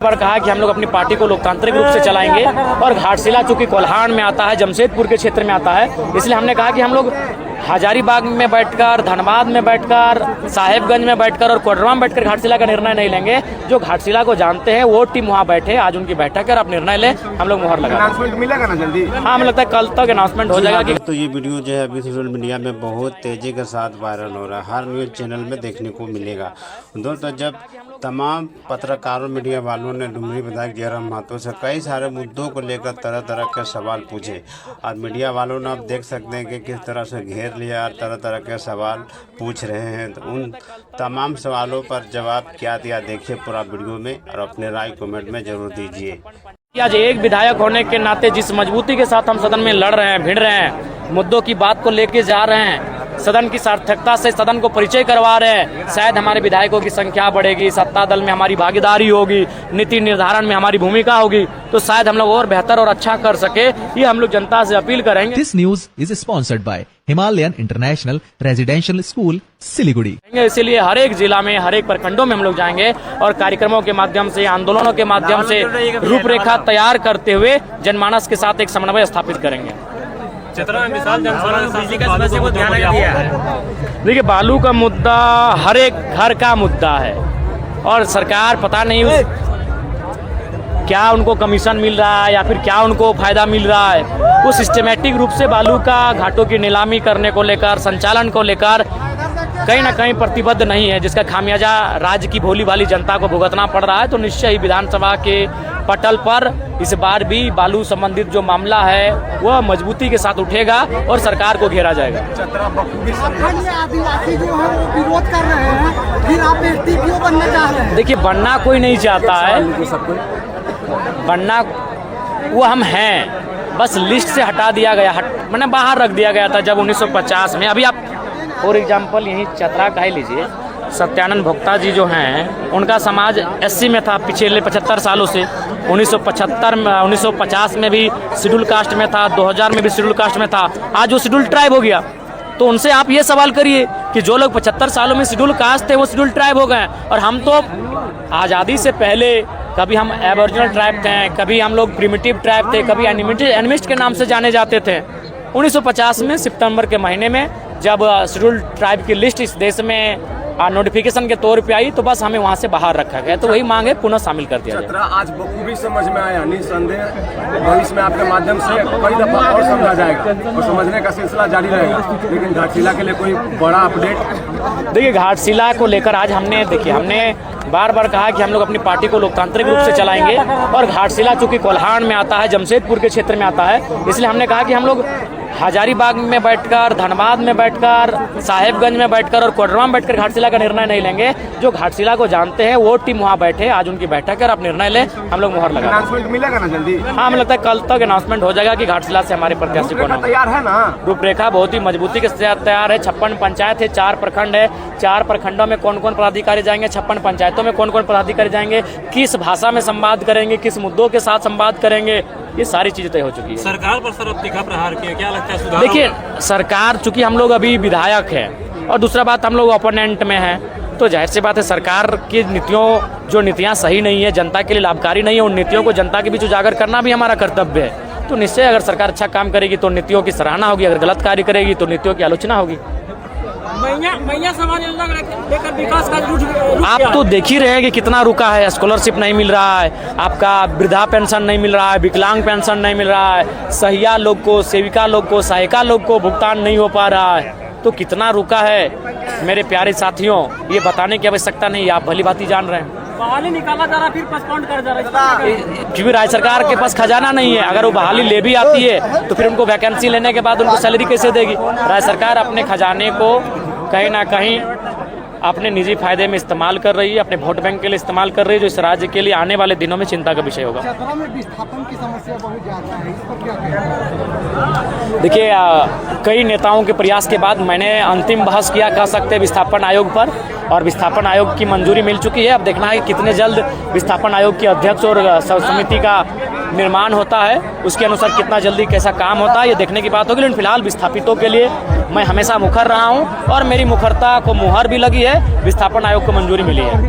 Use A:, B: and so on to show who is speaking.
A: पर कहा कि हम लोग अपनी पार्टी को लोकतांत्रिक रूप से चलाएंगे और घाटशिला चूंकि कोल्हान में आता है, जमशेदपुर के क्षेत्र में आता है, इसलिए हमने कहा कि हम लोग हजारीबाग में बैठकर, धनबाद में बैठकर, साहेबगंज में बैठकर और कोडरमा में बैठकर घाटशिला का निर्णय नहीं लेंगे। जो घाटशिला को जानते हैं वो टीम वहाँ बैठे, आज उनकी बैठक है और आप निर्णय ले, हम लोग मुहर लगा।
B: अनाउंसमेंट मिलेगा ना जल्दी?
A: हाँ, हमें लगता है कल तक अनाउंसमेंट हो जाएगा।
C: तो ये वीडियो जो है अभी सोशल मीडिया में बहुत तेज़ी के साथ वायरल हो रहा है, हर न्यूज़ चैनल में देखने को मिलेगा। दोस्तों, जब तमाम पत्रकारों मीडिया वालों ने डुमरी विधायक जयराम महतो से कई सारे मुद्दों को लेकर तरह तरह के सवाल पूछे और मीडिया वालों ने आप देख सकते हैं कि किस तरह से घेर लिया, तरह तरह के सवाल पूछ रहे हैं। तो उन तमाम सवालों पर जवाब क्या दिया, देखिए पूरा वीडियो में और अपने राय कमेंट में जरूर दीजिए।
A: आज एक विधायक होने के नाते जिस मजबूती के साथ हम सदन में लड़ रहे हैं, भिड़ रहे हैं, मुद्दों की बात को लेके जा रहे हैं, सदन की सार्थकता से सदन को परिचय करवा रहे हैं, शायद हमारे विधायकों की संख्या बढ़ेगी, सत्ता दल में हमारी भागीदारी होगी, नीति निर्धारण में हमारी भूमिका होगी, तो शायद हम लोग और बेहतर और अच्छा कर सके। ये हम लोग जनता से अपील करेंगे।
D: This news is sponsored by Himalayan international residential school Siliguri.
A: इसीलिए हर एक जिला में, हर एक प्रखंडों में हम लोग जाएंगे और कार्यक्रमों के माध्यम से, आंदोलनों के माध्यम से रूपरेखा तैयार करते हुए जनमानस के साथ एक समन्वय स्थापित करेंगे।
E: चतरा में विशाल बिजली का समस्या को ध्यान दिया है।
A: देखिए, बालू का मुद्दा हर एक घर का मुद्दा है और सरकार पता नहीं क्या उनको कमीशन मिल रहा है या फिर क्या उनको फायदा मिल रहा है, वो सिस्टमेटिक रूप से बालू का घाटों की नीलामी करने को लेकर, संचालन को लेकर कहीं ना कहीं प्रतिबद्ध नहीं है, जिसका खामियाजा राज्य की भोली भाली जनता को भुगतना पड़ रहा है। तो निश्चय ही विधानसभा के पटल पर इस बार भी बालू संबंधित जो मामला है वह मजबूती के साथ उठेगा और सरकार को घेरा जाएगा।
F: आदिवासी जो है वो विरोध कर रहे हैं, फिर आप एसपी क्यों बनना चाह रहे हैं?
A: देखिए, बनना कोई नहीं चाहता है, बनना वो हम हैं, बस लिस्ट से हटा दिया गया, मैंने बाहर रख दिया गया था जब 1950 में। अभी आप फॉर एग्जाम्पल यहीं चतरा का ही लीजिए, सत्यानंद भोक्ता जी जो हैं उनका समाज SC में था पिछले 75 सालों से। 1950 में भी शेड्यूल कास्ट में था, 2000 में भी शेड्यूल कास्ट में था, आज वो शेड्यूल ट्राइब हो गया। तो उनसे आप ये सवाल करिए कि जो लोग 75 सालों में शेड्यूल कास्ट थे वो शेड्यूल ट्राइब हो गए, और हम तो आज़ादी से पहले कभी हम एबोरिजिनल ट्राइब थे, कभी हम लोग प्रिमिटिव ट्राइब थे, कभी एनिमिस्ट के नाम से जाने जाते थे। 1950 में सितंबर के महीने में जब शेड्यूल ट्राइब की लिस्ट इस देश में नोटिफिकेशन के तौर पे आई तो बस हमें वहाँ से बाहर रखा गया, तो वही मांग है पुनः शामिल कर दिया जाए।
B: आज बखूबी समझ में आया, निसंदेह भविष्य में आपके माध्यम से कई दफा और समझा जाएगा, तो समझने का सिलसिला जारी रहेगा। लेकिन घाटशिला के लिए कोई बड़ा अपडेट?
A: देखिए, घाटशिला को लेकर आज हमने बार बार कहा कि हम लोग अपनी पार्टी को लोकतांत्रिक रूप से चलाएंगे और घाटशिला चूंकि कोल्हान में आता है, जमशेदपुर के क्षेत्र में आता है, इसलिए हमने कहा कि हम लोग हजारीबाग में बैठकर, धनबाद में बैठकर, साहेबगंज में बैठकर और कोडरमा में बैठकर घाटशिला का निर्णय नहीं लेंगे। जो घाटशिला को जानते हैं वो टीम वहाँ बैठे, आज उनकी बैठक है और आप निर्णय ले, हम लोग मुहर लगा।
B: अनाउंसमेंट मिलेगा ना जल्दी?
A: हाँ, हमें लगता है कल तक अनाउंसमेंट हो जाएगा कि घाटशिला से हमारे प्रत्याशी कौन है।
B: तैयार है ना?
A: रूपरेखा बहुत ही मजबूती के साथ तैयार है। 56 पंचायत है, 4 प्रखंड है, 4 प्रखंडों में कौन कौन पदाधिकारी जाएंगे, 56 पंचायतों में कौन कौन पदाधिकारी जाएंगे, किस भाषा में संवाद करेंगे, किस मुद्दों के साथ संवाद करेंगे, ये सारी चीजें तय हो चुकी है।
E: सरकार पर सर अब तीखा प्रहार किया, क्या लगता है सुधार?
A: देखिए, सरकार चूंकि हम लोग अभी विधायक हैं और दूसरा बात हम लोग ओपोनेंट में हैं, तो जाहिर सी बात है सरकार की नीतियाँ सही नहीं है, जनता के लिए लाभकारी नहीं है, उन नीतियों को जनता के बीच उजागर करना भी हमारा कर्तव्य है। तो निश्चय अगर सरकार अच्छा काम करेगी तो नीतियों की सराहना होगी, अगर गलत कार्य करेगी तो नीतियों की आलोचना होगी।
E: मैया समाज लेकर विकास का
A: आप तो देख ही रहे हैं कि कितना रुका है, स्कॉलरशिप नहीं मिल रहा है, आपका वृद्धा पेंशन नहीं मिल रहा है, विकलांग पेंशन नहीं मिल रहा है, सहिया लोग को, सेविका लोग को, सहायिका लोग को भुगतान नहीं हो पा रहा है, तो कितना रुका है मेरे प्यारे साथियों, ये बताने की आवश्यकता नहीं, आप भली भांति जान रहे हैं।
E: बहाली निकाला जा रहा है, फिर पोस्टपोन कर जा रहा है,
A: क्योंकि राज्य सरकार के पास खजाना नहीं है। अगर वो बहाली ले भी आती है तो फिर उनको वैकेंसी लेने के बाद उनको सैलरी कैसे देगी? राज्य सरकार अपने खजाने को कहीं ना कहीं अपने निजी फायदे में इस्तेमाल कर रही है, अपने वोट बैंक के लिए इस्तेमाल कर रही है, जो इस राज्य के लिए आने वाले दिनों में चिंता का विषय होगा।
F: चतरा में विस्थापन की समस्या बहुत ज्यादा है, इस पर क्या कहें?
A: देखिए, कई नेताओं के प्रयास के बाद मैंने अंतिम बहस किया, कह सकते हैं, विस्थापन आयोग पर, और विस्थापन आयोग की मंजूरी मिल चुकी है। अब देखना है कि कितने जल्द विस्थापन आयोग के अध्यक्ष और समिति का निर्माण होता है, उसके अनुसार कितना जल्दी कैसा काम होता है, ये देखने की बात होगी। लेकिन फिलहाल विस्थापितों के लिए मैं हमेशा मुखर रहा हूँ और मेरी मुखरता को मुहर भी लगी है, विस्थापन आयोग को मंजूरी मिली है।